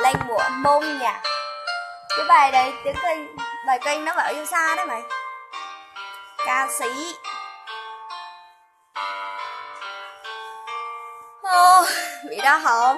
lên mùa môn nhạc. Cái bài đấy tiếng kênh, bài kênh nó bảo yêu xa đấy mày. Ca sĩ bị đau họng.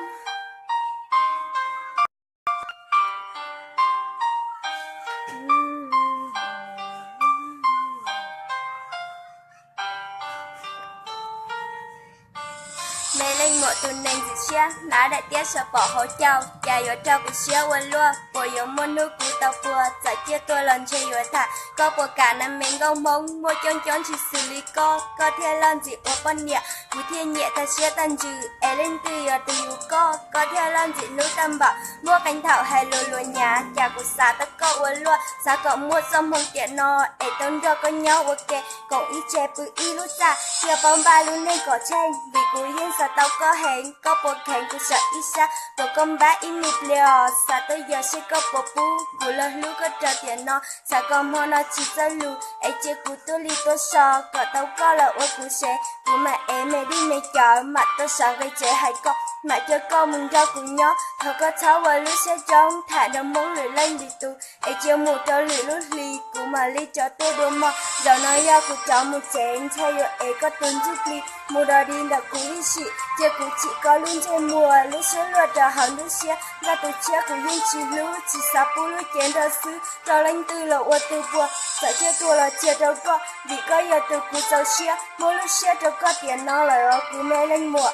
Mê lên một tuần nền dịch xe, ná đại tiết sợ bỏ hỗ châu. Chà yếu trao của xe quên lua, bộ yếu môn nữ của tàu phùa. Giải chia tôi lần chơi yếu thả, có bộ cả năm mình gông mông. Một chôn chôn chỉ xử lý có thiên lần gì ô bân nhẹ. Của thiên nhẹ ta xe tân trừ, ế lên từ yếu từ yếu có thiên lần gì lưu tâm bảo. Mua cánh thảo hay lùa lùa nhà, chà của xã tất có quên lua. Xã có một dòng hông tiện nó, ế tôn rồi có nhau ok. Cộng ý chè bự ý lúc ra, kia bóng ba luôn nên có tranh. Vì của yên xã tao có hẹn, có bộ khen của sợ ít xa. Bộ công bá ý mịt liều, xã tới giờ sẽ có bộ bú. Của lời lưu có trở tiền nó, xã có mô nó chỉ cho lù. Ê chê của tôi li tôi so, có tao có là ôi của xe. Của mà em mẹ đi mẹ chờ, mà tôi sợ gây chế hay có. Mà cho con mừng cho của nhau, thật có tháo vào lúc xe trông. Thả đồng món lưỡi lên đi tù. Ê chê một trò lưỡi lúc ly, của mà ly cho tôi đồ mò. Giờ nói ra của cháu một chén, thay rồi ê có tuần chút ly. Mùa đỏ đi đã cũng đi xị, chê cũng chỉ có luôn trên mùa. Lúc xe lùa trở hẳn lúc xe, ra tù chê của yên chỉ lưu. Chỉ xa bố lúc chén đỏ sư, trò lên tư là ua tư bùa. Sợ chê tùa là chê trâu có, vì có giờ từ của cháu xe. Mỗi lúc xe trâu có tiền nó là đó của mẹ lên mùa.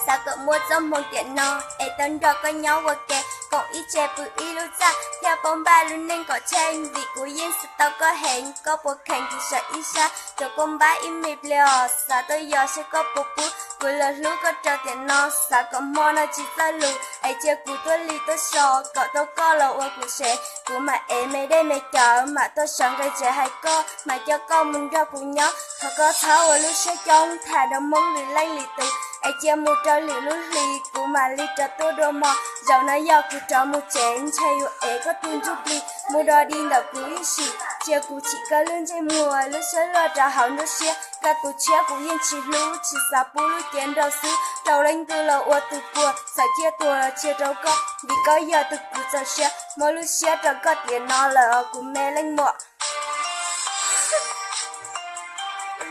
Sao cỡ mua dòng mong tiện nó, ế tân đó có nhau ok. Cộng ý chè bự ý lúc ra, theo bóng ba luôn nên có tranh. Vì của yên sự tao có hẹn, có bộ khen thì sợ ý xa. Cho con ba im mịp liều, xa tới giờ sẽ có bộ bút. Của lời lúc có trở tiền nó, xa có mò nó chỉ ra lù. Ê chè của tôi ly tôi so, cậu tao có là ôi của xe. Của mà em mê đây mê chờ, mà tôi sợ gây trẻ hay có. Mà cho con mình ra của nhau, thật có tháo ở lúc sẽ trông. Thả đồng mong lì lanh lì từ. Ê chê một trò lì lúc lì, của mà lì cho tôi đồ mò. Dạo này giờ của trò một chén, chê yêu ế có tuôn chút lì. Mùa đỏ đi đã cú ý xì, chê của chị có lươn trên mùa. Lúc sẽ lo trả hỏng nước xe, cả tổ chê của yên chỉ lưu. Chỉ xa bố lúc chén đào sư, trâu lên từ lầu ua từ bùa. Xa chê tùa là chê trâu có, vì có giờ từ cụ cho xe. Mỗi lúc xe trâu có tiền nó là của mẹ lên mùa.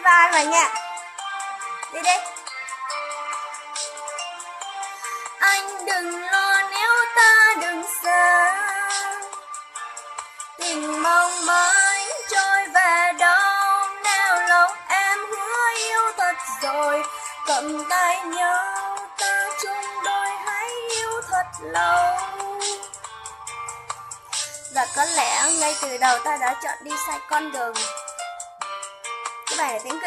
Vai mà nha, đi đi. Anh đừng lo nếu ta đừng xa, tình mong mãi trôi về đâu. Nào lòng em hứa yêu thật rồi, cầm tay nhau ta chung đôi hãy yêu thật lâu. Và có lẽ ngay từ đầu ta đã chọn đi sai con đường. Cái bài này tiếng